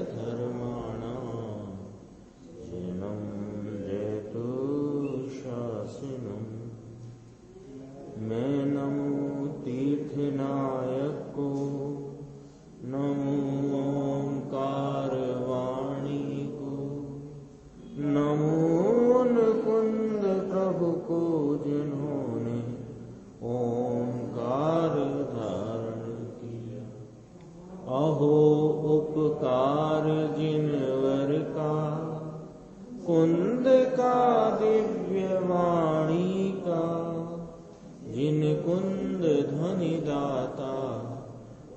धर्माणां शरणं जयतु शासनम्। मैं नमो तीर्थनायक को, नमो ओंकार वाणी को, नमो मुकुंद प्रभु को जिन्होंने ओंकार धारण किया। अहो उपकार जिनवर का, कुंद का दिव्य वाणी का, जिन कुंद ध्वनि दाता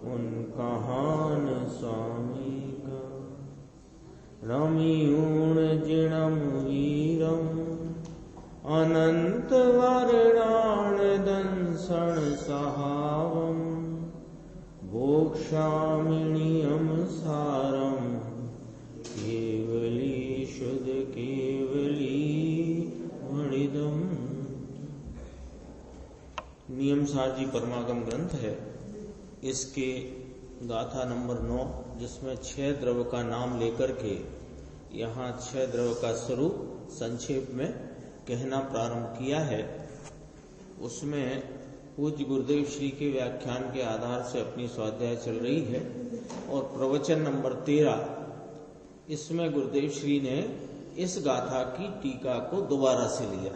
उनका हान स्वामी का। रमियूण जिणम वीरम अनंत वर्णान दंसण सहावम। भोक्षामिणियम सारम केवली शुद्ध केवली मणिदम। नियम सारजी परमागम ग्रंथ है। इसके गाथा नंबर 9, जिसमें 6 द्रव्य का नाम लेकर के यहाँ 6 द्रव्य का स्वरूप संक्षेप में कहना प्रारंभ किया है। उसमें पूज्य गुरुदेव श्री के व्याख्यान के आधार से अपनी स्वाध्याय चल रही है और प्रवचन नंबर 13, इसमें गुरुदेव श्री ने इस गाथा की टीका को दोबारा से लिया।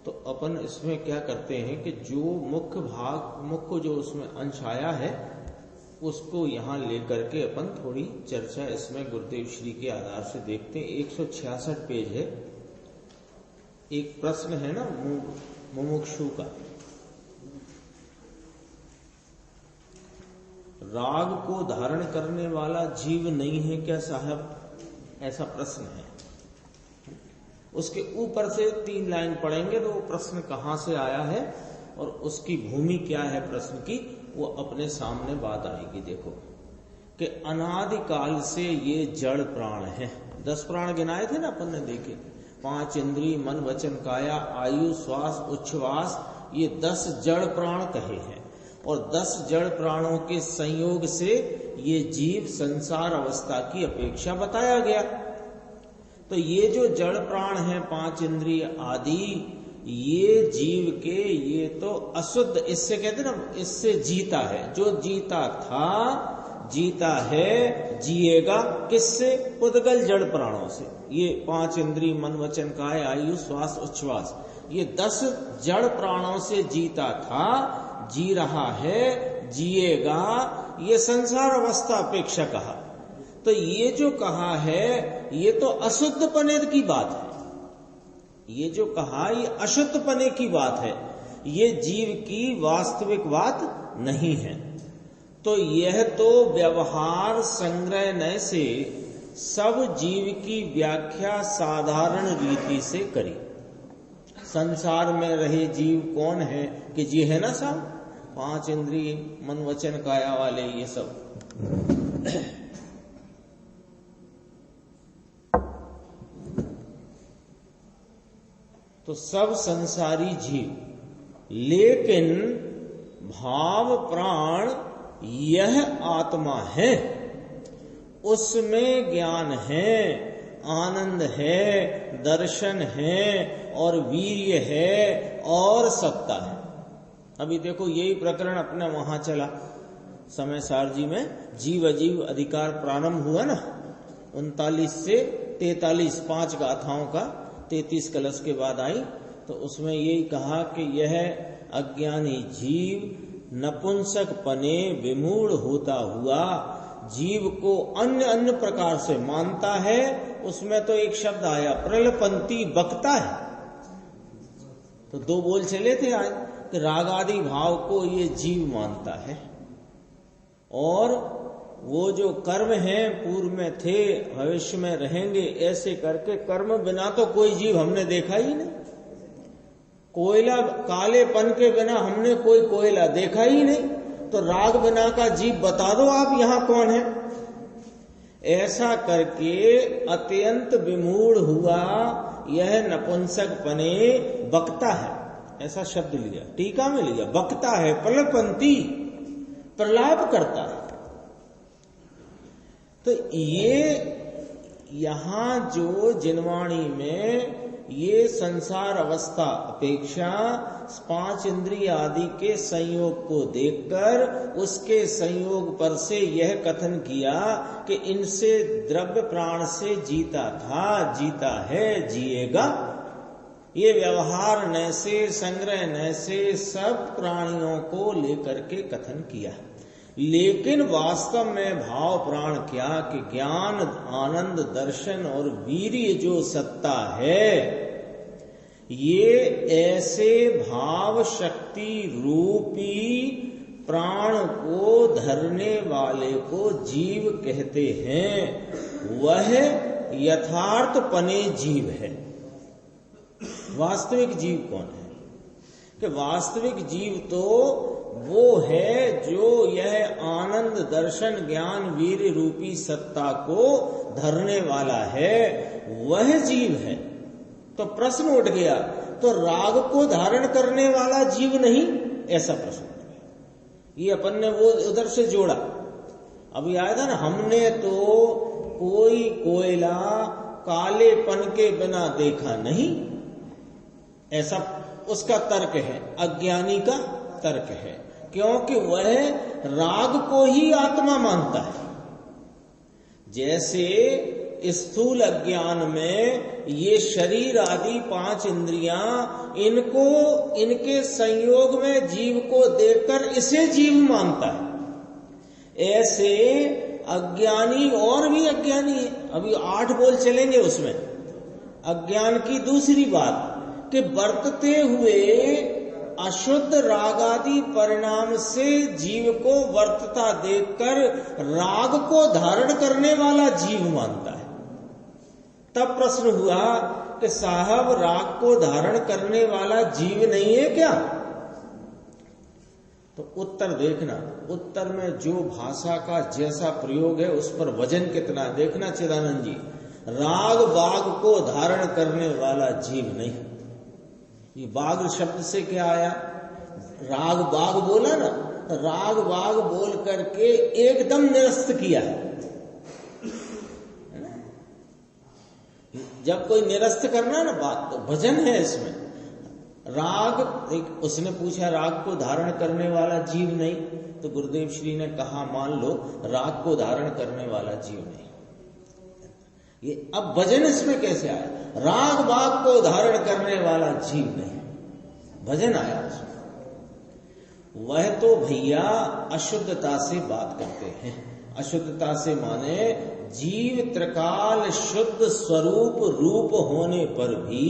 तो अपन इसमें क्या करते हैं कि जो मुख्य जो उसमें अंश आया है उसको यहाँ लेकर के अपन थोड़ी चर्चा इसमें गुरुदेव श्री के आधार से देखते हैं। 166 पेज है। एक प्रश्न है ना मुमुक्षु का, राग को धारण करने वाला जीव नहीं है क्या साहब, ऐसा प्रश्न है। उसके ऊपर से 3 लाइन पढ़ेंगे तो वो प्रश्न कहाँ से आया है और उसकी भूमि क्या है प्रश्न की, वो अपने सामने बात आएगी। देखो कि अनादिकाल से ये जड़ प्राण है। 10 प्राण गिनाए थे ना अपन ने, देखे 5 इंद्रिय मन वचन काया आयु श्वास उच्छ्वास, ये 10 जड़ प्राण कहे हैं। और 10 जड़ प्राणों के संयोग से ये जीव संसार अवस्था की अपेक्षा बताया गया। तो ये जो जड़ प्राण है 5 इंद्रिय आदि, ये जीव के ये तो अशुद्ध, इससे कहते ना, इससे जीता है। जो जीता था, जीता है, जिएगा किससे, उद्गल जड़ प्राणों से। ये 5 इंद्रिय मन वचन काय आयु श्वास उच्छ्वास, ये 10 जड़ प्राणों से जीता था, जी रहा है, जिएगा। ये संसार अवस्था अपेक्षा कहा। तो ये जो कहा है ये तो अशुद्ध पने की बात है। ये जो कहा ये अशुद्ध पने की बात है, ये जीव की वास्तविक बात नहीं है। तो यह तो व्यवहार संग्रह से सब जीव की व्याख्या साधारण रीति से करी। संसार में रहे जीव कौन है कि जी है ना साहब, 5 इंद्रिय मन वचन काया वाले ये सब। तो सब संसारी जीव, लेकिन भाव प्राण यह आत्मा है, उसमें ज्ञान है, आनंद है, दर्शन है और वीर्य है और सत्ता है। अभी देखो यही प्रकरण अपने वहां चला समय सारजी में, जीव अजीव अधिकार प्रारंभ हुआ ना 39 से 43, 5 गाथाओं का 33 कलश के बाद आई। तो उसमें यही कहा कि यह अज्ञानी जीव नपुंसक पने विमूढ़ होता हुआ जीव को अन्य अन्य प्रकार से मानता है। उसमें तो एक शब्द आया प्रलपंती, बकता है। तो 2 बोल चले थे आज कि राग आदि भाव को ये जीव मानता है, और वो जो कर्म हैं पूर्व में थे भविष्य में रहेंगे, ऐसे करके कर्म बिना तो कोई जीव हमने देखा ही नहीं। कोयला कालेपन के बिना हमने कोई कोयला देखा ही नहीं। तो राग बिना का जीव बता दो आप यहां कौन है। ऐसा करके अत्यंत विमूढ़ हुआ यह नपुंसक पने बकता है, ऐसा शब्द लिया, टीका में लिया। बकता है, प्रलपंती, प्रलाप करता है। तो ये यहां जो जिनवाणी में ये संसार अवस्था अपेक्षा 5 इंद्रिय आदि के संयोग को देखकर उसके संयोग पर से यह कथन किया कि इनसे द्रव्य प्राण से जीता था, जीता है, जिएगा। ये व्यवहार न से, संग्रह न से सब प्राणियों को लेकर के कथन किया। लेकिन वास्तव में भाव प्राण क्या कि ज्ञान, आनंद, दर्शन और वीर्य जो सत्ता है, ये ऐसे भाव शक्ति रूपी प्राण को धरने वाले को जीव कहते हैं। वह यथार्थ पने जीव है। वास्तविक जीव कौन है? कि वास्तविक जीव तो वो है जो यह आनंद, दर्शन, ज्ञान, वीर्य रूपी सत्ता को धरने वाला है, वह जीव है। तो प्रश्न उठ गया, तो राग को धारण करने वाला जीव नहीं? ऐसा प्रश्न उठ गया। ये अपन ने वो उधर से जोड़ा। अभी आया था ना, हमने तो कोई कोयला कालेपन के बिना देखा नहीं, ऐसा उसका तर्क है, अज्ञानी का तर्क है, क्योंकि वह राग को ही आत्मा मानता है। जैसे स्थूल अज्ञान में ये शरीर आदि 5 इंद्रियां, इनको इनके संयोग में जीव को देखकर इसे जीव मानता है। ऐसे अज्ञानी और भी अज्ञानी है। अभी 8 बोल चलेंगे उसमें। अज्ञान की दूसरी बात कि बरतते हुए अशुद्ध रागादि परिणाम से जीव को वर्तता देखकर राग को धारण करने वाला जीव मानता है। तब प्रश्न हुआ कि साहब, राग को धारण करने वाला जीव नहीं है क्या? तो उत्तर देखना, उत्तर में जो भाषा का जैसा प्रयोग है उस पर वजन कितना देखना चिदानंद जी। राग बाग को धारण करने वाला जीव नहीं। ये बाग शब्द से क्या आया? राग बाग बोला ना, राग बाग बोल करके एकदम निरस्त किया है। जब कोई निरस्त करना ना बात, तो भजन है इसमें। राग, उसने पूछा राग को धारण करने वाला जीव नहीं, तो गुरुदेव श्री ने कहा मान लो राग को धारण करने वाला जीव नहीं। ये अब भजन इसमें कैसे आया? राग बाग को धारण करने वाला जीव नहीं, भजन आया उसमें। वह तो भैया अशुद्धता से बात करते हैं। अशुद्धता से माने जीव त्रिकाल शुद्ध स्वरूप रूप होने पर भी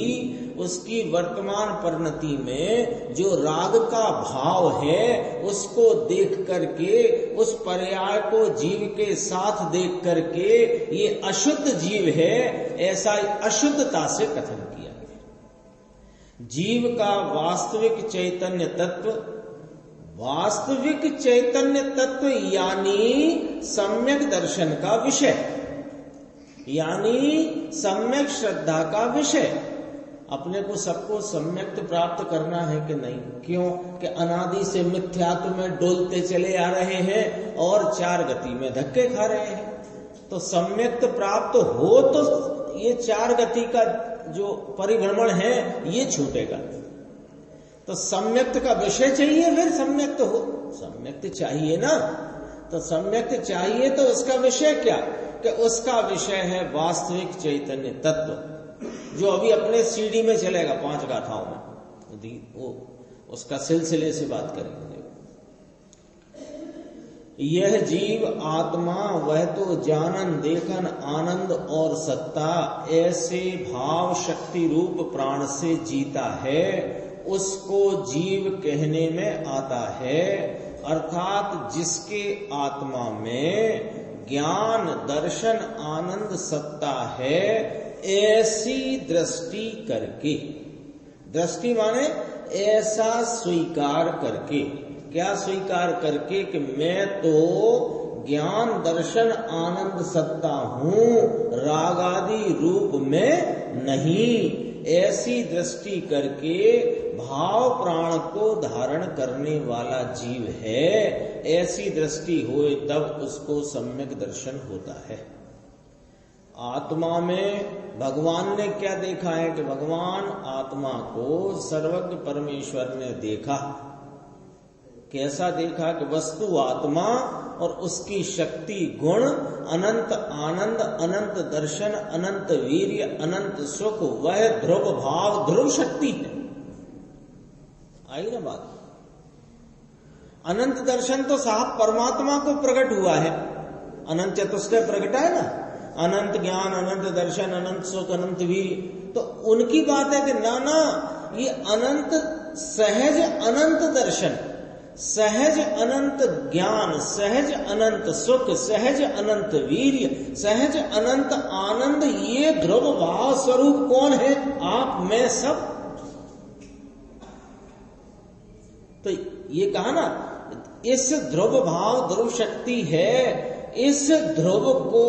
उसकी वर्तमान परिणति में जो राग का भाव है उसको देख करके, उस पर्याय को जीव के साथ देख करके ये अशुद्ध जीव है, ऐसा अशुद्धता से कथन किया गया। जीव का वास्तविक चैतन्य तत्व, वास्तविक चैतन्य तत्व यानी सम्यक दर्शन का विषय, यानी सम्यक श्रद्धा का विषय। अपने को सबको सम्यक प्राप्त करना है कि नहीं? क्यों कि अनादि से मिथ्यात्व में डोलते चले आ रहे हैं और 4 गति में धक्के खा रहे हैं। तो सम्यक प्राप्त हो तो ये 4 गति का जो परिभ्रमण है ये छूटेगा। तो सम्यक्त का विषय चाहिए, फिर सम्यक्त हो, सम्यक्त चाहिए ना। तो सम्यक्त चाहिए तो उसका विषय क्या? कि उसका विषय है वास्तविक चैतन्य तत्व, जो अभी अपने सीढ़ी में चलेगा 5 गाथाओं में, वो उसका सिलसिले से बात करेंगे। यह जीव आत्मा वह तो जानन देखन आनंद और सत्ता ऐसे भाव शक्ति रूप प्राण से जीता है, उसको जीव कहने में आता है। अर्थात जिसके आत्मा में ज्ञान दर्शन आनंद सत्ता है, ऐसी दृष्टि करके, दृष्टि माने ऐसा स्वीकार करके, क्या स्वीकार करके कि मैं तो ज्ञान दर्शन आनंद सत्ता हूं, रागादि रूप में नहीं। ऐसी दृष्टि करके भाव प्राण को धारण करने वाला जीव है, ऐसी दृष्टि होए तब उसको सम्यक दर्शन होता है। आत्मा में भगवान ने क्या देखा है कि भगवान आत्मा को सर्वज्ञ परमेश्वर ने देखा। कैसा देखा कि वस्तु आत्मा और उसकी शक्ति गुण, अनंत आनंद, अनंत दर्शन, अनंत वीर्य, अनंत सुख, वह ध्रुव भाव ध्रुव शक्ति है। आई ना बात? अनंत दर्शन तो साहब परमात्मा को प्रकट हुआ है, अनंत चतुष्टय प्रकट है ना, अनंत ज्ञान, अनंत दर्शन, अनंत सुख, अनंत वीर्य। तो उनकी बात है कि ना ये अनंत सहज अनंत दर्शन, सहज अनंत ज्ञान, सहज अनंत सुख, सहज अनंत वीर्य, सहज अनंत आनंद, ये ध्रुव भाव स्वरूप कौन है? आप, मैं, सब। तो ये कहा ना, इस ध्रुव भाव ध्रुव शक्ति है, इस ध्रुव को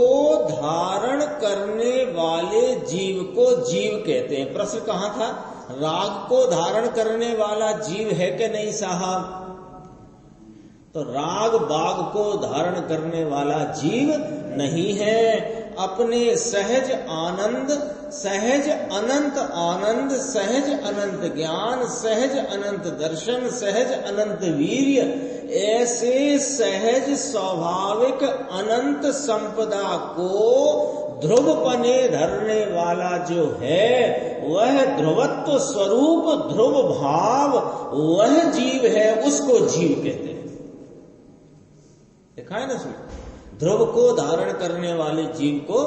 धारण करने वाले जीव को जीव कहते हैं। प्रश्न कहां था? राग को धारण करने वाला जीव है कि नहीं साहब? तो राग बाग को धारण करने वाला जीव नहीं है। अपने सहज आनंद, सहज अनंत आनंद, सहज अनंत ज्ञान, सहज अनंत दर्शन, सहज अनंत वीर्य, ऐसे सहज स्वाभाविक अनंत संपदा को ध्रुवपने धरने वाला जो है, वह ध्रुवत्व स्वरूप ध्रुव भाव वह जीव है, उसको जीव कहते हैं। देखा है ना इसमें? ध्रुव को धारण करने वाले जीव को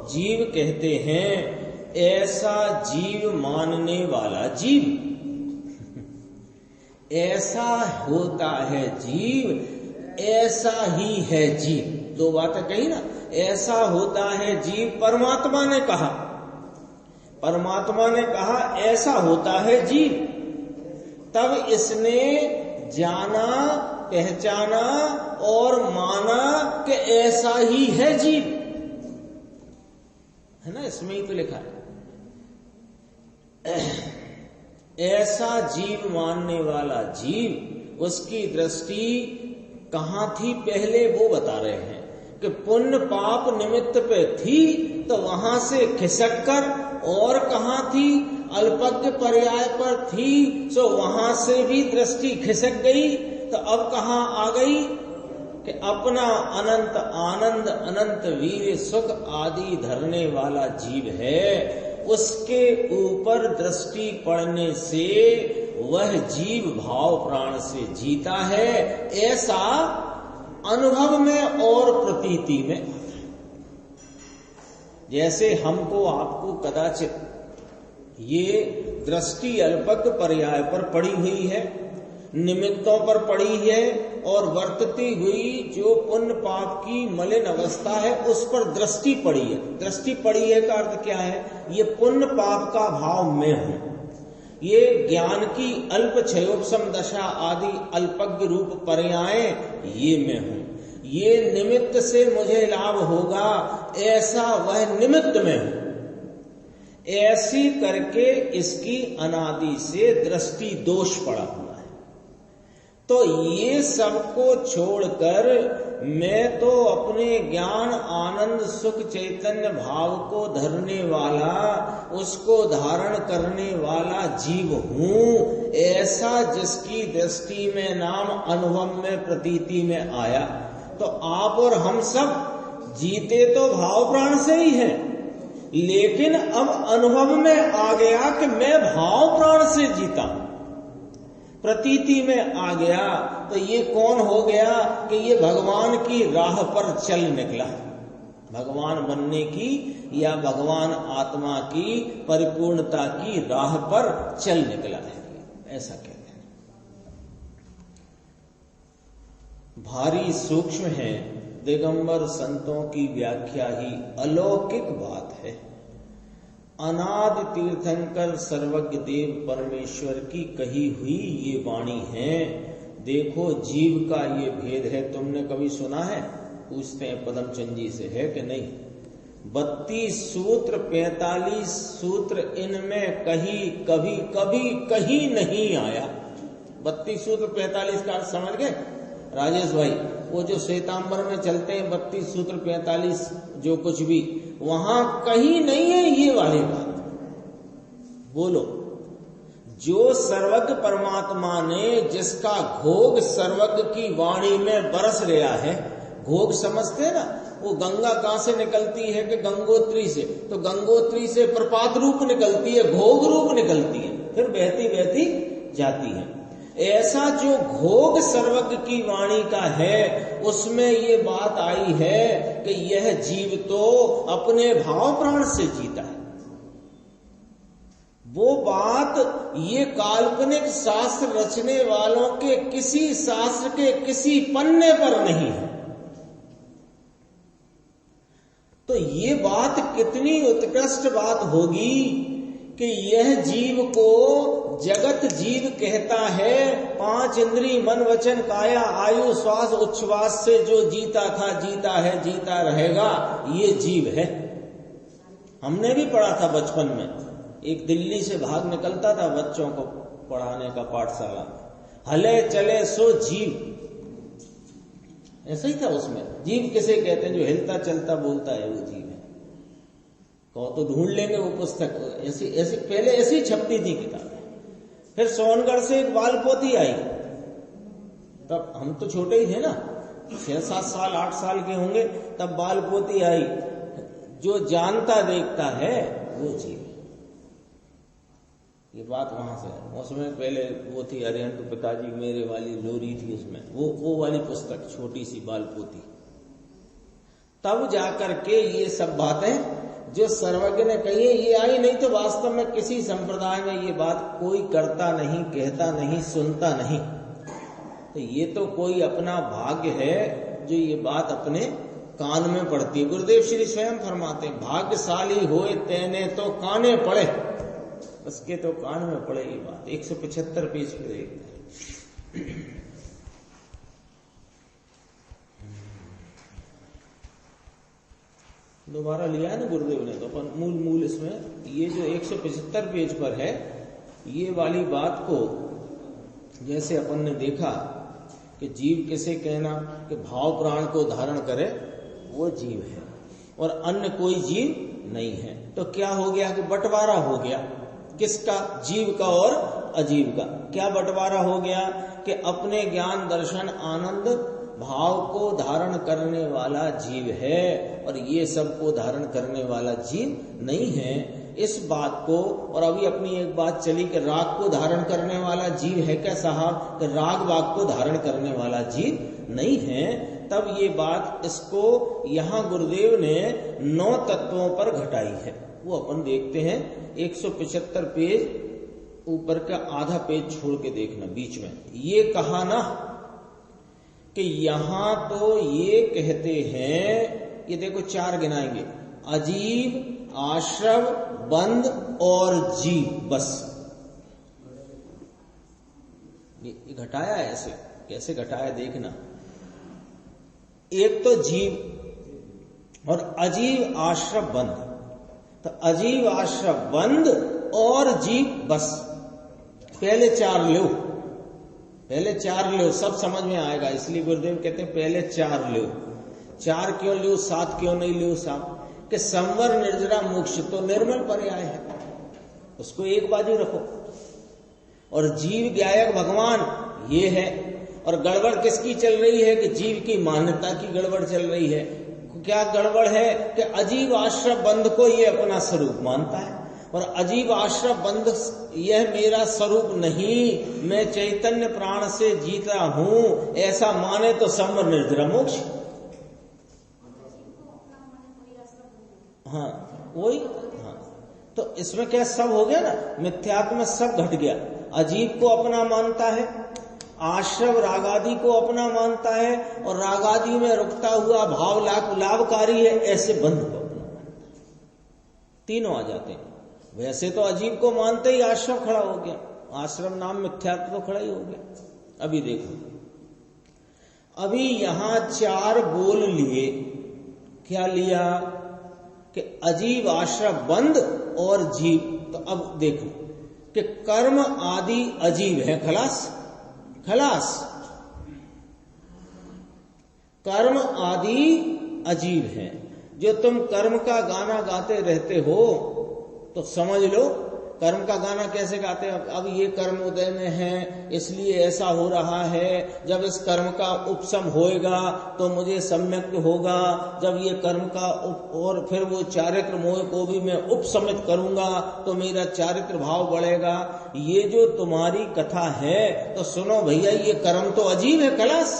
जीव कहते हैं। ऐसा जीव मानने वाला जीव, ऐसा होता है जीव, ऐसा ही है जीव। दो बातें कही ना, ऐसा होता है जीव परमात्मा ने कहा, परमात्मा ने कहा ऐसा होता है जीव, तब इसने जाना, पहचाना और माना कि ऐसा ही है जीव, है ना? इसमें ही तो लिखा है। ऐसा जीव मानने वाला जीव, उसकी दृष्टि कहां थी पहले वो बता रहे हैं कि पुण्य पाप निमित्त पे थी तो वहां से खिसक कर, और कहां थी? अल्पज्ञ पर्याय पर थी, सो वहां से भी दृष्टि खिसक गई। तो अब कहां आ गई कि अपना अनंत आनंद, अनंत वीर्य, सुख आदि धरने वाला जीव है, उसके ऊपर दृष्टि पड़ने से वह जीव भाव प्राण से जीता है। ऐसा अनुभव में और प्रतीति में, जैसे हमको आपको कदाचित ये दृष्टि अल्पज्ञ पर्याय पर पड़ी हुई है, निमित्तों पर पड़ी है, और वर्तती हुई जो पुण्य पाप की मलिन अवस्था है उस पर दृष्टि पड़ी है। दृष्टि पड़ी है का अर्थ क्या है? ये पुण्य पाप का भाव मैं हूं, ये ज्ञान की अल्प क्षयोपशम दशा आदि अल्पज्ञ रूप पर्याय ये मैं हूं, ये निमित्त से मुझे लाभ होगा, ऐसा वह निमित्त में हूं। ऐसी करके इसकी अनादि से दृष्टि दोष पड़ा हुआ है। तो ये सबको छोड़कर मैं तो अपने ज्ञान, आनंद, सुख, चैतन्य भाव को धरने वाला, उसको धारण करने वाला जीव हूं, ऐसा जिसकी दृष्टि में, नाम, अनुभव में, प्रतीति में आया। तो आप और हम सब जीते तो भाव प्राण से ही हैं, लेकिन अब अनुभव में आ गया कि मैं भाव प्राण से जीता, प्रतीति में आ गया। तो ये कौन हो गया कि ये भगवान की राह पर चल निकला, भगवान बनने की या भगवान आत्मा की परिपूर्णता की राह पर चल निकला है, ऐसा कहते हैं। भारी सूक्ष्म है, दिगंबर संतों की व्याख्या ही अलौकिक बात है। अनादि तीर्थंकर सर्वज्ञ देव परमेश्वर की कही हुई ये वाणी है। देखो जीव का ये भेद है, तुमने कभी सुना है? पूछते हैं पदमचंद जी से, है कि नहीं? 32 सूत्र 45 सूत्र, इनमें कहीं कभी कभी कहीं नहीं आया। 32 सूत्र 45 का अर्थ समझ गए राजेश भाई? वो जो श्वेतांबर में चलते हैं 32 सूत्र 45 जो कुछ भी, वहां कहीं नहीं है ये वाली बात। बोलो, जो सर्वज्ञ परमात्मा ने, जिसका घोग सर्वज्ञ की वाणी में बरस रहा है, घोग समझते ना, वो गंगा कहां से निकलती है कि गंगोत्री से, तो गंगोत्री से प्रपात रूप निकलती है, घोग रूप निकलती है, फिर बहती बहती जाती है। ऐसा जो घोग सर्वज्ञ की वाणी का है, उसमें ये बात आई है कि यह जीव तो अपने भाव प्राण से जीता है। वो बात ये काल्पनिक शास्त्र रचने वालों के किसी शास्त्र के किसी पन्ने पर नहीं है। तो ये बात कितनी उत्कृष्ट बात होगी कि यह जीव को जगत जीव कहता है। 5 इंद्रिय मन वचन काया आयु श्वास उच्छ्वास से जो जीता था, जीता है, जीता रहेगा, ये जीव है। हमने भी पढ़ा था बचपन में, एक दिल्ली से भाग निकलता था बच्चों को पढ़ाने का पाठशाला में, हले चले सो जीव, ऐसा ही था उसमें। जीव किसे कहते हैं? जो हिलता चलता बोलता है वो जीव है। कहो तो ढूंढ लेंगे वो पुस्तक, ऐसी ऐसी पहले ऐसी छपती थी किताबें। फिर सोनगढ़ से एक बाल पोथी आई, तब हम तो छोटे ही थे ना, 6-7 साल 8 साल के होंगे, तब बाल पोथी आई, जो जानता देखता है वो जीव। ये बात वहां से है। उसमें पहले वो थी अरिहंत पिताजी मेरे वाली लोरी थी, उसमें वो वाली पुस्तक छोटी सी बाल पोथी। तब जाकर के ये सब बातें जो सर्वज्ञ ने कही है ये आई, नहीं तो वास्तव में किसी संप्रदाय में ये बात कोई करता नहीं, कहता नहीं, सुनता नहीं। तो ये तो कोई अपना भाग्य है जो ये बात अपने कान में पड़ती है। गुरुदेव श्री स्वयं फरमाते हैं, भाग्यशाली होए तेने तो काने पड़े, उसके तो कान में पड़े ये बात। 175 पेज पे देखते। दोबारा लिया है ना गुरुदेव ने, तो अपन मूल इसमें ये जो 175 पेज पर है, ये वाली बात को जैसे अपन ने देखा कि जीव किसे कहना कि भाव प्राण को धारण करे, वो जीव है और अन्य कोई जीव नहीं है। तो क्या हो गया कि बंटवारा हो गया, किसका? जीव का और अजीव का। क्या बंटवारा हो गया कि अपने ज्ञान दर्शन आनंद भाव को धारण करने वाला जीव है और ये सब को धारण करने वाला जीव नहीं है। इस बात को, और अभी अपनी एक बात चली कि राग को धारण करने वाला जीव है क्या साहब, कि राग वाग को धारण करने वाला जीव नहीं है। तब ये बात, इसको यहां गुरुदेव ने 9 तत्वों पर घटाई है, वो अपन देखते हैं। 175 पेज ऊपर का आधा पेज छोड़ के देखना, बीच में ये कहा ना कि यहां तो ये कहते हैं, ये देखो 4 गिनाएंगे, अजीव, आश्रव, बंध और जीव, बस ये घटाया है। ऐसे कैसे घटाया देखना। एक तो जीव और अजीव, आश्रव, बंध। तो अजीव, आश्रव, बंध और जीव, बस पहले 4 लो, पहले 4 लो, सब समझ में आएगा। इसलिए गुरुदेव कहते हैं पहले 4 लो। 4 क्यों लो, 7 क्यों नहीं लो साहब? कि संवर निर्जरा मोक्ष तो निर्मल पर्याय है, उसको एक बाजू रखो। और जीव ज्ञायक भगवान ये है। और गड़बड़ किसकी चल रही है कि जीव की मान्यता की गड़बड़ चल रही है। क्या गड़बड़ है कि अजीव आश्रव बंध को ये अपना स्वरूप मानता है, और अजीब आश्रव बंध यह मेरा स्वरूप नहीं, मैं चैतन्य प्राण से जीता हूं, ऐसा माने तो संवर निर्जरा मोक्ष। हाँ वही, हाँ। तो इसमें क्या सब हो गया ना, मिथ्यात्व में सब घट गया। अजीब को अपना मानता है, आश्रव रागादि को अपना मानता है, और रागादि में रुकता हुआ भाव लाभकारी है, ऐसे बंध को अपना मानता है। तीनों आ जाते हैं। वैसे तो अजीब को मानते ही आश्रव खड़ा हो गया, आश्रम नाम मिथ्यात्व तो खड़ा ही हो गया। अभी देखो, अभी यहां 4 बोल लिए। क्या लिया कि अजीब आश्रव बंद और जीव। तो अब देखो कि कर्म आदि अजीब है, खलास खलास। कर्म आदि अजीब है। जो तुम कर्म का गाना गाते रहते हो तो समझ लो कर्म का गाना कैसे गाते हैं। अब ये कर्म उदय में है इसलिए ऐसा हो रहा है, जब इस कर्म का उपशम होएगा तो मुझे सम्यक होगा, जब ये कर्म का और फिर वो चारित्र मोह को भी मैं उपशमित करूंगा तो मेरा चारित्र भाव बढ़ेगा। ये जो तुम्हारी कथा है तो सुनो भैया, ये कर्म तो अजीब है खलास।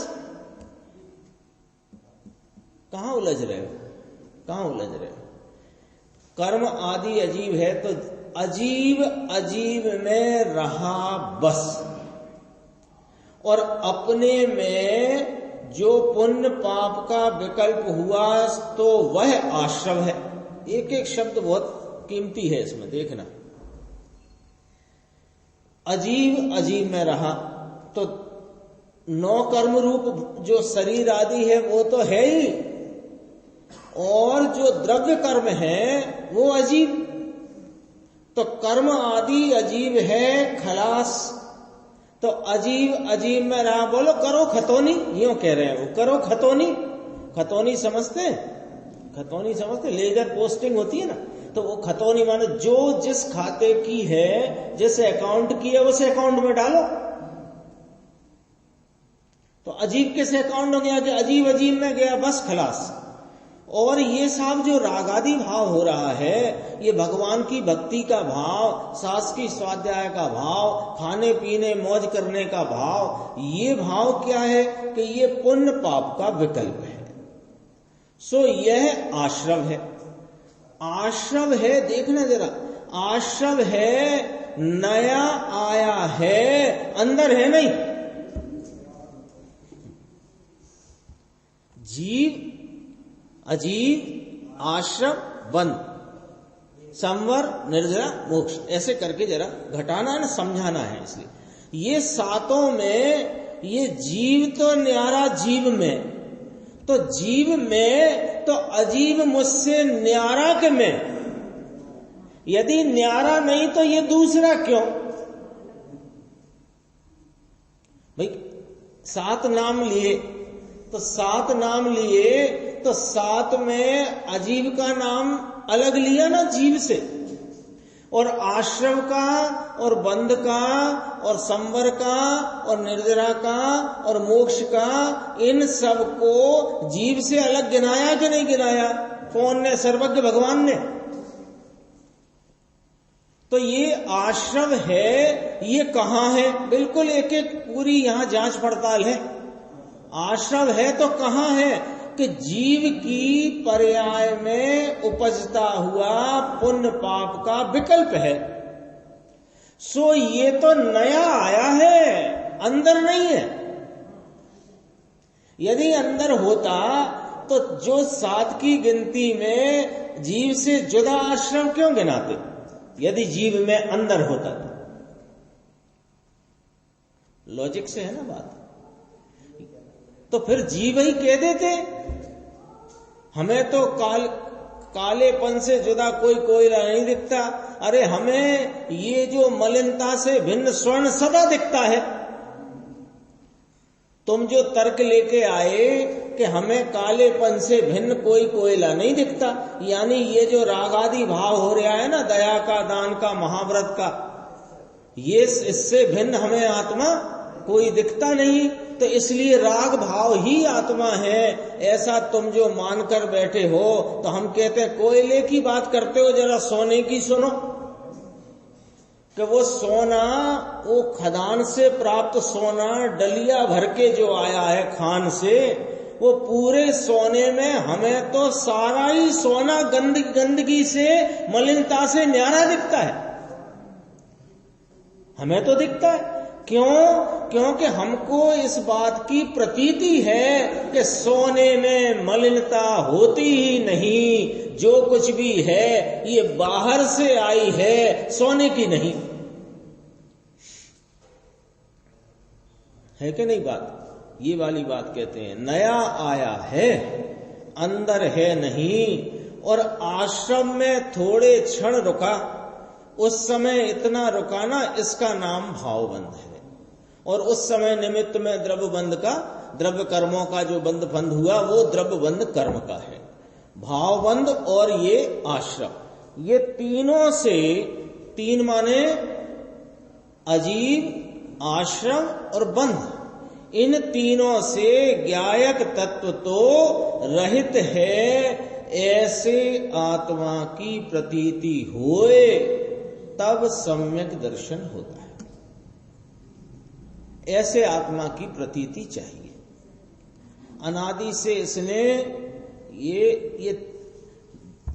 कहां उलझ रहे हो, कहां उलझ रहे हो? कर्म आदि अजीब है तो अजीब अजीब में रहा बस, और अपने में जो पुण्य पाप का विकल्प हुआ तो वह आश्रव है। एक एक शब्द बहुत कीमती है इसमें, देखना। अजीब अजीब में रहा तो नौ कर्म रूप जो शरीर आदि है वो तो है ही, और जो द्रव्य कर्म है वो अजीब। तो कर्म आदि अजीब है खलास। तो अजीब अजीब में रहा, बोलो करो खतौनी, यूं कह रहे हैं वो, करो खतौनी। खतौनी समझते, खतौनी समझते, लेजर पोस्टिंग होती है ना, तो वो खतौनी माने जो जिस खाते की है, जिस अकाउंट की है उस अकाउंट में डालो। तो अजीब किस अकाउंट में गया कि अजीब अजीब में गया, बस खलास। और ये सब जो रागादि भाव हो रहा है, ये भगवान की भक्ति का भाव, सास की स्वाध्याय का भाव, खाने पीने मौज करने का भाव, ये भाव क्या है कि ये पुण्य पाप का विकल्प है। सो यह आश्रव है। आश्रव है, देखना जरा, आश्रव है, नया आया है, अंदर है नहीं। जीव अजीब आश्रम बंद, संवर निर्जरा मोक्ष, ऐसे करके जरा घटाना है ना, समझाना है। इसलिए ये सातों में ये जीव तो न्यारा जीव में, तो जीव में तो अजीब मुझसे न्यारा के में। यदि न्यारा नहीं तो ये दूसरा क्यों? भाई सात नाम लिए तो सात नाम लिए तो सात में अजीब का नाम अलग लिया ना जीव से, और आश्रम का और बंध का और संवर का और निर्जरा का और मोक्ष का, इन सब को जीव से अलग गिनाया कि नहीं गिनाया? कौन ने? सर्वज्ञ भगवान ने। तो ये आश्रम है, ये कहां है? बिल्कुल एक एक पूरी यहां जांच पड़ताल है। आश्रम है तो कहां है? कि जीव की पर्याय में उपजता हुआ पुण्य पाप का विकल्प है। सो ये तो नया आया है, अंदर नहीं है। यदि अंदर होता तो जो सात की गिनती में जीव से जुदा आश्रम क्यों गिनाते? यदि जीव में अंदर होता तो। लॉजिक से है ना बात। तो फिर जीव ही कह देते हमें तो कालेपन से जुदा कोई कोयला नहीं दिखता। अरे हमें ये जो मलिनता से भिन्न स्वर्ण सदा दिखता है। तुम जो तर्क लेके आए कि हमें कालेपन से भिन्न कोई कोयला नहीं दिखता, यानी ये जो रागादि भाव हो रहा है ना, दया का, दान का, महाव्रत का, ये इससे भिन्न हमें आत्मा कोई दिखता नहीं, तो इसलिए राग भाव ही आत्मा है, ऐसा तुम जो मानकर बैठे हो। तो हम कहते हैं कोयले की बात करते हो, जरा सोने की सुनो कि वो सोना, वो खदान से प्राप्त सोना डलिया भर के जो आया है खान से, वो पूरे सोने में हमें तो सारा ही सोना गंदगी से, मलिनता से न्यारा दिखता है। हमें तो दिखता है। क्यों? क्योंकि हमको इस बात की प्रतीति है कि सोने में मलिनता होती ही नहीं। जो कुछ भी है ये बाहर से आई है, सोने की नहीं है कि नहीं बात? ये वाली बात कहते हैं, नया आया है, अंदर है नहीं। और आश्रम में थोड़े क्षण रुका, उस समय इतना रुकाना, इसका नाम भावबंध है। और उस समय निमित्त में द्रव्य कर्मों का जो बंध फंध हुआ वो द्रव्य बंध कर्म का है। भावबंध और ये आश्रम, ये तीनों से, तीन माने अजीव, आश्रम और बंध, इन तीनों से ज्ञायक तत्व तो रहित है, ऐसे आत्मा की प्रतीति होए तब सम्यक दर्शन होता है। ऐसे आत्मा की प्रतीति चाहिए। अनादि से इसने ये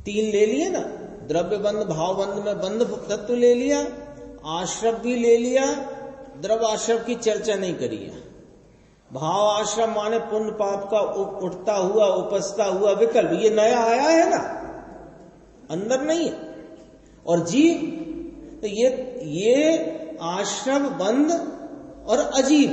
तीन ले लिए ना, द्रव्य बंध, भाव बंध में बंध तत्व ले लिया, आश्रम भी ले लिया, द्रव्य आश्रम की चर्चा नहीं करी है। भाव आश्रम माने पुण्य पाप का उठता हुआ, उपजता हुआ विकल्प, ये नया आया है ना, अंदर नहीं है। और जीव, तो ये आश्रम बंध और अजीब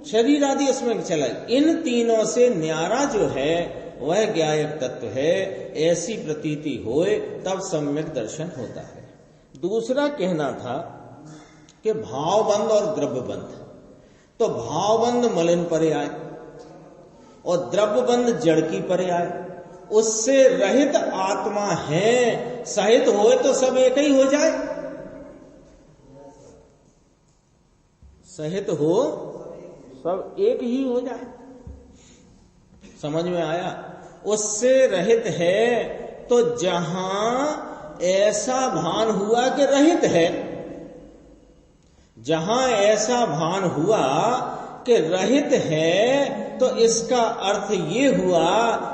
शरीर आदि उसमें चला, इन तीनों से न्यारा जो है वह ज्ञायक तत्व है। ऐसी प्रतीति होए तब सम्यक दर्शन होता है। दूसरा कहना था कि भावबंध और द्रव्यबंध, तो भावबंध मलिन पर्याय और द्रव्यबंध जड़ की पर्याय, उससे रहित आत्मा है, सहित होए तो सब एक ही हो जाए, सहित हो सब एक ही हो जाए। समझ में आया? उससे रहित है तो जहां ऐसा भान हुआ कि रहित है, जहां ऐसा भान हुआ कि रहित है, तो इसका अर्थ ये हुआ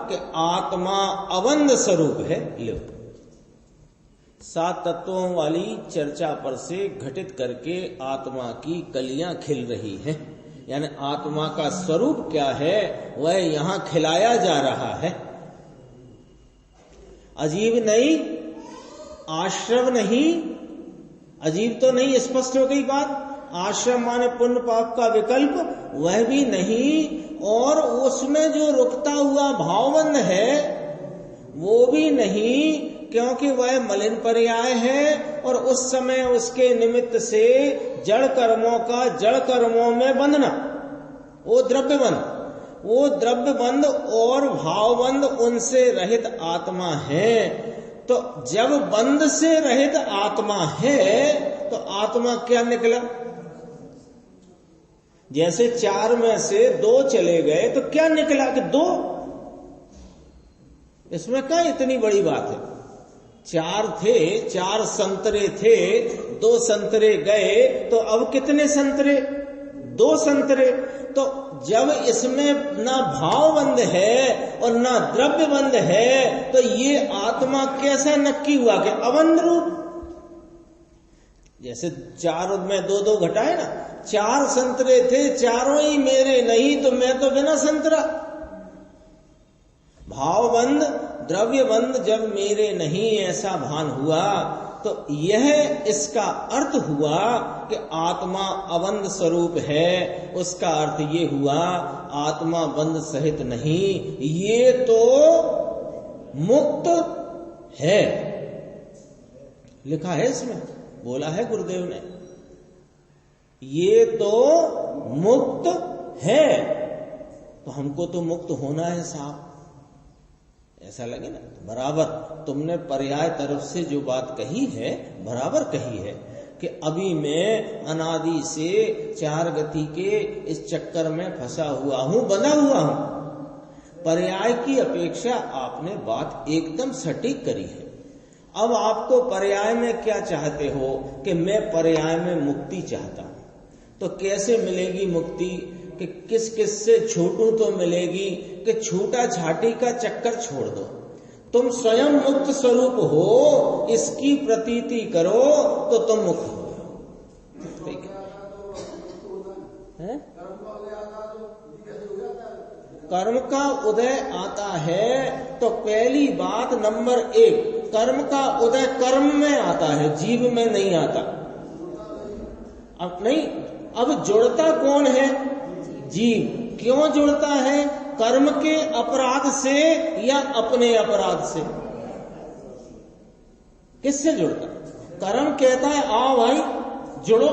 कि आत्मा अबंध स्वरूप है। लो, 7 तत्वों वाली चर्चा पर से घटित करके आत्मा की कलियां खिल रही हैं, यानी आत्मा का स्वरूप क्या है वह यहां खिलाया जा रहा है। अजीब नहीं, आश्रम नहीं, अजीब तो नहीं, स्पष्ट हो गई बात। आश्रम माने पुण्य पाप का विकल्प, वह भी नहीं, और उसमें जो रुकता हुआ भावबंध है वो भी नहीं, क्योंकि वह मलिन पर्याय है और उस समय उसके निमित्त से जड़ कर्मों का जड़ कर्मों में बंधना, वो द्रव्य बंध, वो द्रव्य बंध और भावबंध उनसे रहित आत्मा है। तो जब बंध से रहित आत्मा है तो आत्मा क्या निकला? जैसे 4 में से 2 चले गए तो क्या निकला कि 2। इसमें क्या इतनी बड़ी बात है? 4 थे, 4 संतरे थे, 2 संतरे गए, तो अब कितने संतरे? 2 संतरे। तो जब इसमें ना भावबंध है और ना द्रव्य बंध है, तो ये आत्मा कैसा नक्की हुआ कि अबंध रूप? जैसे 4 में 2 घटाए ना, 4 संतरे थे, चारों ही मेरे नहीं, तो मैं तो बिना संतरा। भावबंध द्रव्यबंध जब मेरे नहीं ऐसा भान हुआ, तो यह इसका अर्थ हुआ कि आत्मा अबंध स्वरूप है। उसका अर्थ ये हुआ आत्मा बंध सहित नहीं, ये तो मुक्त है। लिखा है इसमें, बोला है गुरुदेव ने, ये तो मुक्त है। तो हमको तो मुक्त होना है साहब, ऐसा लगे ना। बराबर तुमने पर्याय तरफ से जो बात कही है बराबर कही है कि अभी मैं अनादि से 4 गति के इस चक्कर में फंसा हुआ हूं, बंधा हुआ हूं। पर्याय की अपेक्षा आपने बात एकदम सटीक करी है। अब आपको पर्याय में क्या चाहते हो कि मैं पर्याय में मुक्ति चाहता हूं, तो कैसे मिलेगी मुक्ति? कि किस किस से छूटूं तो मिलेगी कि छूटा छाटी का चक्कर छोड़ दो, तुम स्वयं मुक्त स्वरूप हो, इसकी प्रतीति करो तो तुम मुक्त हो। ठीक है? कर्म का उदय आता है तो पहली बात नंबर 1, कर्म का उदय कर्म में आता है, जीव में नहीं आता। अब नहीं, अब जुड़ता कौन है? जीव। क्यों जुड़ता है? कर्म के अपराध से या अपने अपराध से? किससे जुड़ता है? कर्म कहता है आओ भाई जुड़ो।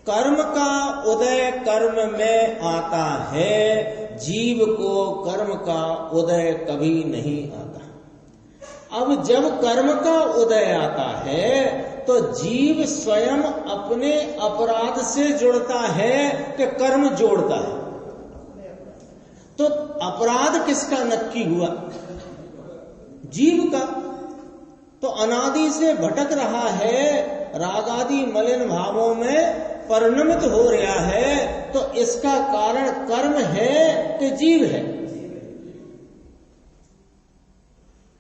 कर्म का उदय कर्म में आता है, जीव को कर्म का उदय कभी नहीं आता। अब जब कर्म का उदय आता है तो जीव स्वयं अपने अपराध से जुड़ता है कि कर्म जोड़ता है। तो अपराध किसका नक्की हुआ? जीव का। तो अनादि से भटक रहा है, रागादि मलिन भावों में परिणमित हो रहा है, तो इसका कारण कर्म है कि जीव है?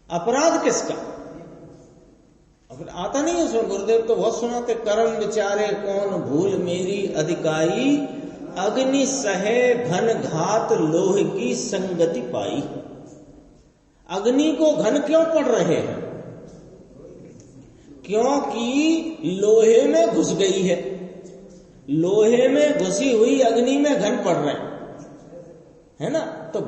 अपराध किसका? आता नहीं है उसमें। गुरुदेव तो बहुत सुनाते, कर्म विचारे कौन भूल मेरी अधिकाई, अग्नि सहे घन घात लोह की संगति पाई। अग्नि को घन क्यों पड़ रहे हैं? क्योंकि लोहे में घुस गई है। लोहे में घुसी हुई अग्नि में घन पड़ रहे है ना। तो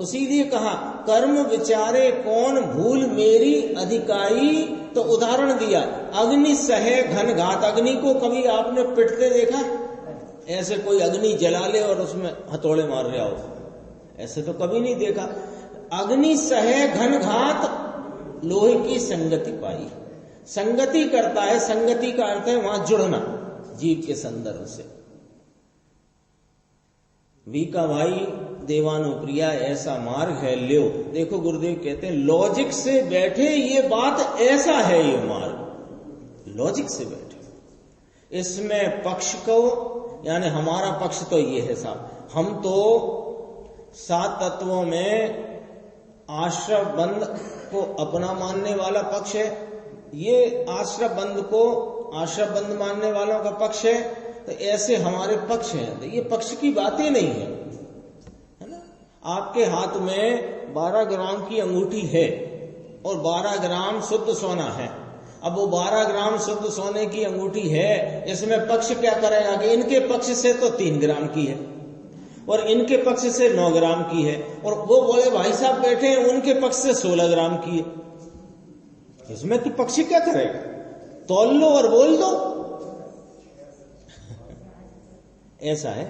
उसीलिए कहा कर्म विचारे कौन भूल मेरी अधिकाई। तो उदाहरण दिया अग्नि सहे घन घात। अग्नि को कभी आपने पिटते देखा? ऐसे कोई अग्नि जला ले और उसमें हथौड़े मार रहा हो, ऐसे तो कभी नहीं देखा। अग्नि सहे घन घात लोहे की संगति पाई। संगति करता है, संगति का अर्थ है वहां जुड़ना जीव के संदर्भ से। वी का भाई देवानुप्रिया ऐसा मार्ग है ल्यो। देखो गुरुदेव कहते हैं लॉजिक से बैठे ये बात ऐसा है, ये मार्ग लॉजिक से बैठे। इसमें पक्ष को यानी हमारा पक्ष तो ये है साहब, हम तो 7 तत्वों में आश्रय बंध को अपना मानने वाला पक्ष है। ये आश्रय बंध को आश्रय बंध मानने वालों का पक्ष है। तो ऐसे हमारे पक्ष हैं। तो ये पक्ष की बातें नहीं है ना। आपके हाथ में 12 ग्राम की अंगूठी है और 12 ग्राम शुद्ध सोना है। अब वो 12 ग्राम शुद्ध सोने की अंगूठी है, इसमें पक्ष क्या करेगा कि इनके पक्ष से तो 3 ग्राम की है और इनके पक्ष से 9 ग्राम की है, और वो बोले भाई साहब बैठे हैं उनके पक्ष से 16 ग्राम की है। इसमें तो पक्ष क्या करेगा? तौल लो और बोल दो। ऐसा है।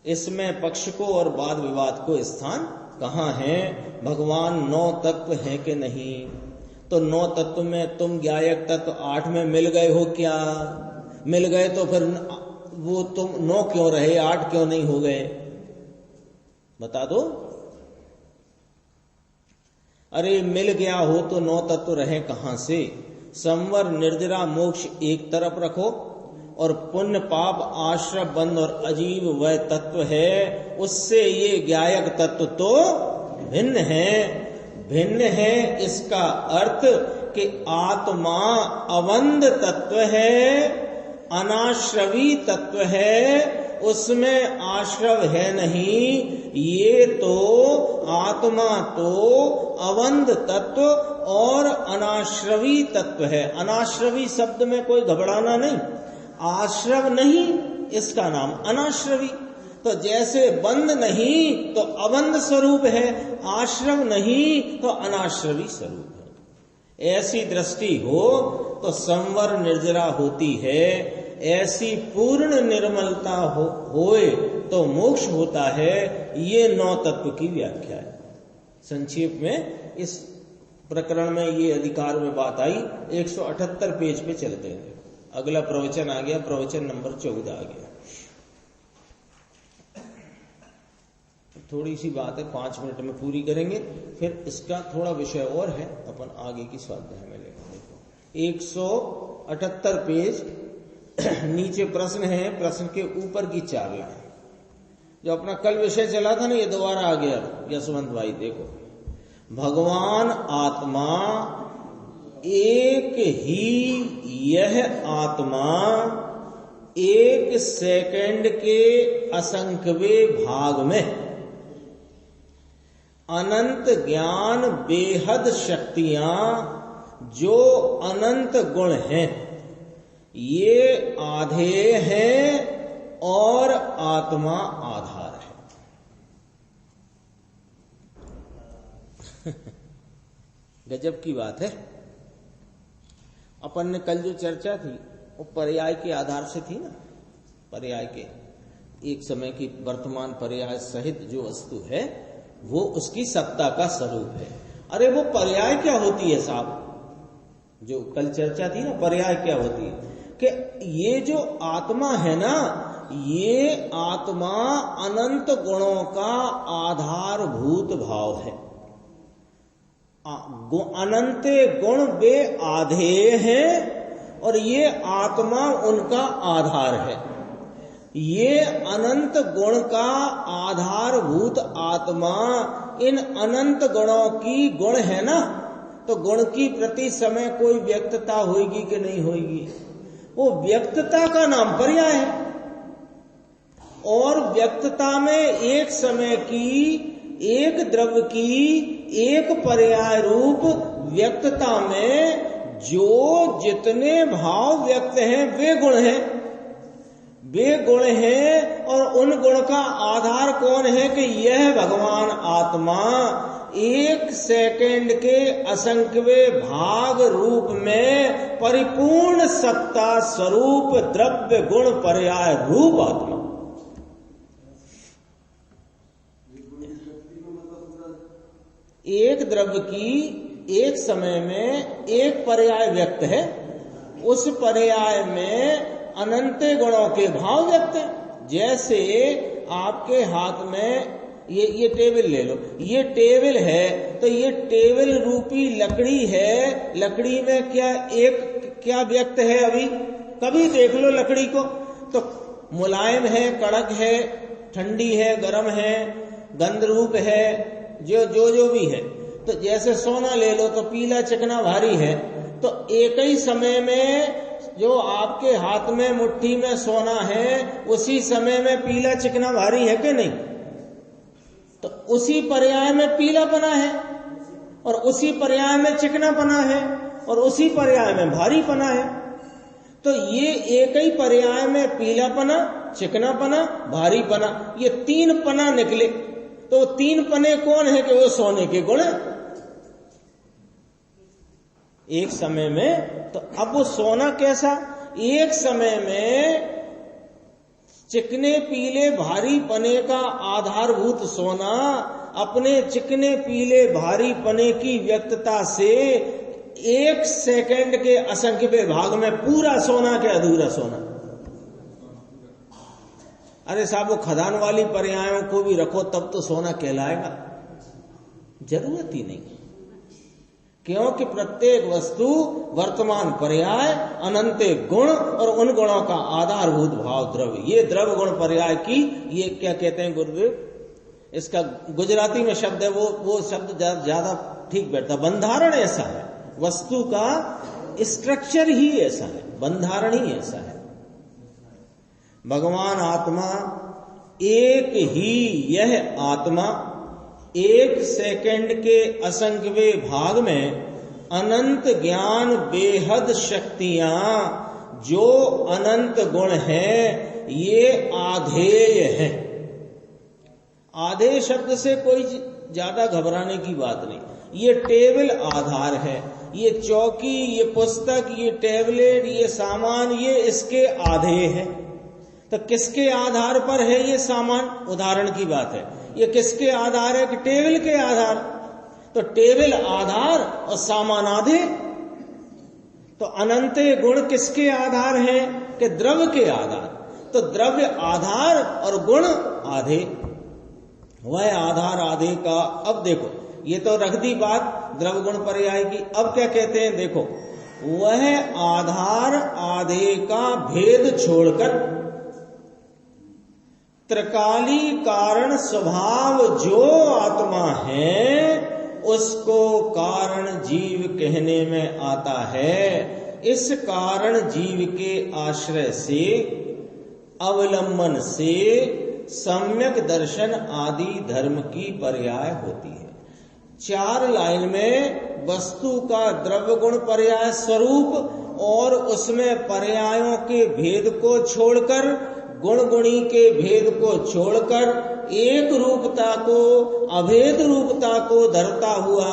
इसमें पक्ष को और वाद विवाद को स्थान कहां है? भगवान 9 तत्व है कि नहीं? तो 9 तत्व में तुम ज्ञायक तत्व 8 में मिल गए हो क्या? मिल गए तो फिर वो तुम 9 क्यों रहे, 8 क्यों नहीं हो गए? बता दो। अरे मिल गया हो तो 9 तत्व रहे कहां से? संवर निर्जरा मोक्ष एक तरफ रखो और पुण्य पाप आश्रय बंध और अजीब वह तत्व है, उससे ये ज्ञायक तत्व तो भिन्न है। भिन्न है इसका अर्थ कि आत्मा अवंध तत्व है, अनाश्रवी तत्व है, उसमें आश्रव है नहीं। ये तो आत्मा तो अवंध तत्व और अनाश्रवी तत्व है। अनाश्रवी शब्द में कोई घबराना नहीं, आश्रव नहीं इसका नाम अनाश्रवी। तो जैसे बंध नहीं तो अबंध स्वरूप है, आश्रव नहीं तो अनाश्रवी स्वरूप है। ऐसी दृष्टि हो तो संवर निर्जरा होती है, ऐसी पूर्ण निर्मलता होए तो मोक्ष होता है। ये 9 तत्व की व्याख्या है। संक्षेप में इस प्रकरण में ये अधिकार में बात आई। 178 पेज पे चलते हैं। अगला प्रवचन आ गया, प्रवचन नंबर 14 आ गया। थोड़ी सी बात है, 5 मिनट में पूरी करेंगे, फिर इसका थोड़ा विषय और है, अपन आगे की स्वाध्याय में लेंगे। देखो 178 पेज नीचे प्रश्न है, प्रश्न के ऊपर की 4 लाइन। जो अपना कल विषय चला था ना, ये दोबारा आ गया यशवंत भाई। देखो, भगवान आत्मा एक ही, यह आत्मा 1 सेकंड के असंख्यवे भाग में अनंत ज्ञान बेहद शक्तियां जो अनंत गुण हैं, ये आधेय है और आत्मा आधार है। गजब की बात है। अपन ने कल जो चर्चा थी वो पर्याय के आधार से थी ना, पर्याय के एक समय की वर्तमान पर्याय सहित जो वस्तु है वो उसकी सत्ता का स्वरूप है। अरे वो पर्याय क्या होती है साहब, जो कल चर्चा थी ना, पर्याय क्या होती है कि ये जो आत्मा है ना, ये आत्मा अनंत गुणों का आधारभूत भाव है। अनंत गुण वे आधेय हैं और ये आत्मा उनका आधार है। ये अनंत गुण का आधारभूत आत्मा इन अनंत गुणों की गुण है ना, तो गुण की प्रति समय कोई व्यक्तता होगी कि नहीं होगी? वो व्यक्तता का नाम पर्याय है। और व्यक्तता में एक समय की, एक द्रव्य की, एक पर्याय रूप व्यक्तता में जो जितने भाव व्यक्त हैं वे गुण हैं, वे गुण हैं। और उन गुण का आधार कौन है कि यह भगवान आत्मा एक सेकंड के असंख्यवे भाग रूप में परिपूर्ण सत्ता स्वरूप द्रव्य गुण पर्याय रूप आत्मा। एक द्रव्य की एक समय में एक पर्याय व्यक्त है, उस पर्याय में अनंत गुणों के भाव व्यक्त है। जैसे आपके हाथ में ये टेबल ले लो, ये टेबल है तो ये टेबल रूपी लकड़ी है, लकड़ी में क्या व्यक्त है? अभी कभी देख लो लकड़ी को तो मुलायम है, कड़क है, ठंडी है, गर्म है, गंध रूप है, जो भी है। तो जैसे सोना ले लो तो पीला चिकना भारी है। तो एक ही समय में जो आपके हाथ में मुट्ठी में सोना है उसी समय में पीला चिकना भारी है कि नहीं? तो उसी पर्याय में पीलापना है और उसी पर्याय में चिकनापना है और उसी पर्याय में भारीपना है। तो ये एक ही पर्याय में पीलापना, चिकनापना, भारीपना, ये तीन पना निकले। तो तीन पने कौन है कि वो सोने के गुण है एक समय में। तो अब वो सोना कैसा? एक समय में चिकने पीले भारी पने का आधारभूत सोना अपने चिकने पीले भारी पने की व्यक्तता से एक सेकंड के असंख्य भाग में पूरा सोना के अधूरा सोना। अरे साहब वो खदान वाली पर्यायों को भी रखो तब तो सोना कहलाएगा, जरूरत ही नहीं। क्योंकि प्रत्येक वस्तु वर्तमान पर्याय, अनंत गुण और उन गुणों का आधारभूत भाव द्रव्य। ये द्रव्य गुण पर्याय की ये क्या कहते हैं गुरुदेव, इसका गुजराती में शब्द है, वो शब्द ज्यादा ठीक बैठता। बंधारण ऐसा है, वस्तु का स्ट्रक्चर ही ऐसा है, बंधारण ही ऐसा है। भगवान आत्मा एक ही, यह आत्मा एक सेकंड के असंख्यवे भाग में अनंत ज्ञान बेहद शक्तियां जो अनंत गुण हैं ये आधेय है। आधेय शब्द से कोई ज्यादा घबराने की बात नहीं। ये टेबल आधार है, ये चौकी, ये पुस्तक, ये टेबलेट, ये सामान, ये इसके आधेय है। तो किसके आधार पर है ये सामान? उदाहरण की बात है, ये किसके आधार है कि टेबल के आधार। तो टेबल आधार और सामान आधे। तो अनंत गुण किसके आधार है कि द्रव्य के आधार। तो द्रव्य आधार और गुण आधे, वह आधार आधे का। अब देखो ये तो रख दी बात द्रव्य गुण पर्याय की। अब क्या कहते हैं देखो, वह आधार आधे का भेद छोड़कर त्रिकाली कारण स्वभाव जो आत्मा है उसको कारण जीव कहने में आता है। इस कारण जीव के आश्रय से, अवलंबन से सम्यक दर्शन आदि धर्म की पर्याय होती है। 4 लाइन में वस्तु का द्रव्य गुण पर्याय स्वरूप और उसमें पर्यायों के भेद को छोड़कर, गुण गुणी के भेद को छोड़कर एक रूपता को, अभेद रूपता को धरता हुआ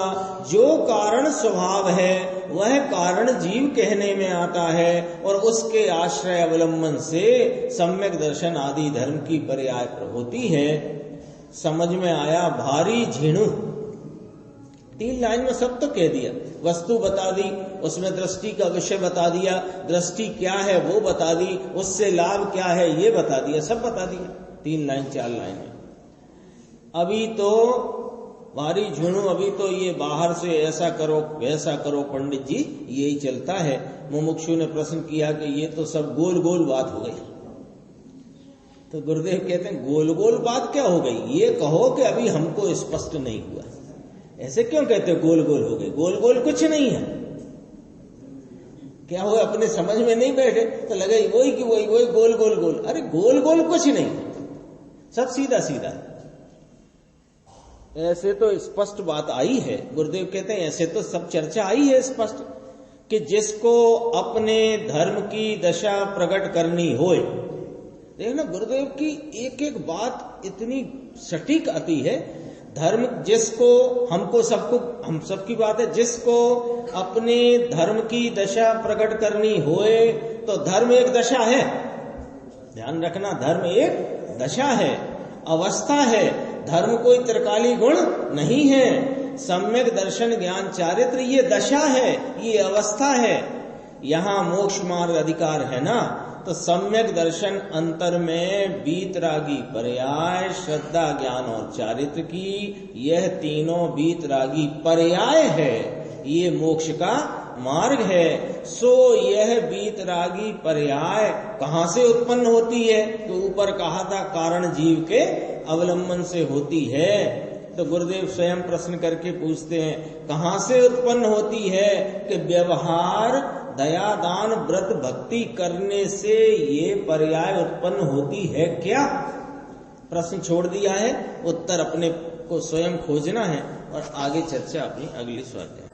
जो कारण स्वभाव है वह कारण जीव कहने में आता है और उसके आश्रय अवलंबन से सम्यक दर्शन आदि धर्म की पर्याय होती है। समझ में आया? भारी झिणु 3 लाइन में सब तो कह दिया, वस्तु बता दी, उसमें दृष्टि का विषय बता दिया, दृष्टि क्या है वो बता दी, उससे लाभ क्या है ये बता दिया, सब बता दिया 3 लाइन 4 लाइन में। अभी तो भारी झुणु, अभी तो ये बाहर से ऐसा करो वैसा करो पंडित जी, यही चलता है। मुमुक्षु ने प्रश्न किया कि ये तो सब गोल गोल बात हो गई। तो गुरुदेव कहते हैं गोल गोल बात क्या हो गई, ये कहो कि अभी हमको स्पष्ट नहीं हुआ। ऐसे क्यों कहते हो गोल गोल हो गई? गोल गोल कुछ नहीं है। क्या हो, अपने समझ में नहीं बैठे तो लगे वही कि वही गोल गोल गोल। अरे गोल गोल कुछ नहीं, सब सीधा सीधा। ऐसे तो स्पष्ट बात आई है। गुरुदेव कहते हैं ऐसे तो सब चर्चा आई है स्पष्ट कि जिसको अपने धर्म की दशा प्रकट करनी होए। देखना गुरुदेव की एक एक बात इतनी सटीक आती है। धर्म जिसको, हमको सबको, हम सबकी बात है, जिसको अपने धर्म की दशा प्रकट करनी होए तो धर्म एक दशा है। ध्यान रखना, धर्म एक दशा है, अवस्था है। धर्म कोई त्रिकाली गुण नहीं है। सम्यक दर्शन ज्ञान चारित्र ये दशा है, ये अवस्था है। यहां मोक्ष मार्ग अधिकार है ना, तो सम्यक दर्शन अंतर में बीतरागी पर्याय, श्रद्धा ज्ञान और चारित्र की, यह तीनों बीतरागी पर्याय है, ये मोक्ष का मार्ग है। सो यह बीतरागी पर्याय कहां से उत्पन्न होती है? तो ऊपर कहा था कारण जीव के अवलंबन से होती है। तो गुरुदेव स्वयं प्रश्न करके पूछते हैं कहां से उत्पन्न होती है? कि व्यवहार, दया, दान, व्रत, भक्ति करने से ये पर्याय उत्पन्न होती है क्या? प्रश्न छोड़ दिया है, उत्तर अपने को स्वयं खोजना है और आगे चर्चा अपनी अगली स्वाध्याय।